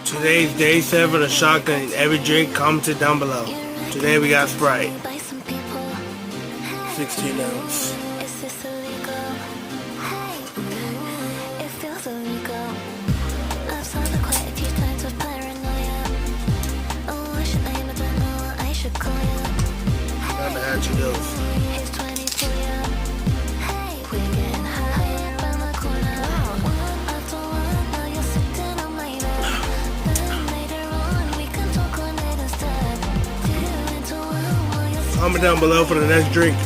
Today's day 7 of shotgun. Every drink commented down below. Today we got Sprite. 16 ounce. Time to add your dose. Comment down below for the next drink.